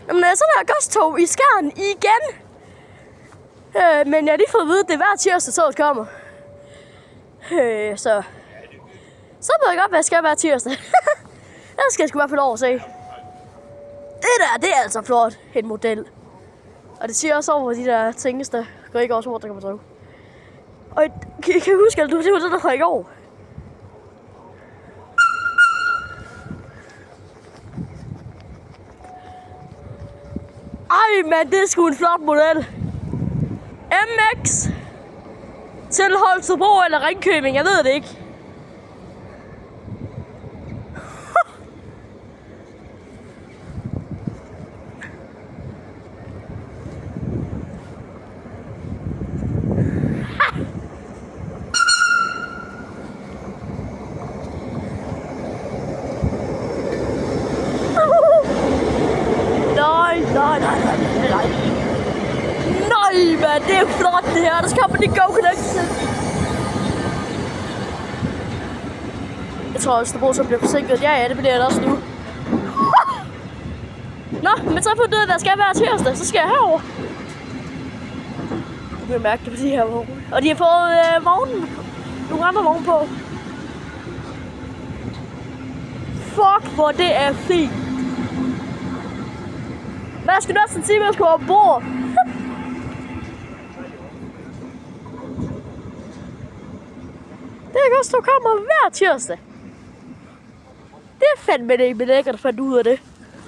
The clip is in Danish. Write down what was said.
Jamen, så er der godstog i Skjern igen. Men jeg har lige fået at vide, at det er hver tirsdag, toget kommer. Så ved jeg godt, hvad jeg skal hver tirsdag. Der skal jeg sgu i hvert fald over at se. Det er altså flot, en model. Og det siger også over de der tingeste. Går ikke også over, der kan man drive. Og kan I huske, at det var det, der var i går? Ej, men det er sgu en flot model. MX til Holstebro eller Ringkøbing, jeg ved det ikke. Nej, men det er flot det her. Der skal man lige go connection. Jeg tror også, at så bliver forsinket. Ja, det bliver det også nu. Nå, men så på det, der skal være tirsdag, så skal jeg herover. Du kan mærke det på de her vogne. Og de har fået vognen. Nogle andre vogne på. Fuck, hvor det er fint. Men jeg skulle næsten sige, at jeg skulle ombord. Det er godt, du kommer hver tirsdag. Det er fandme det, ikke lækkert at fandt ud af det.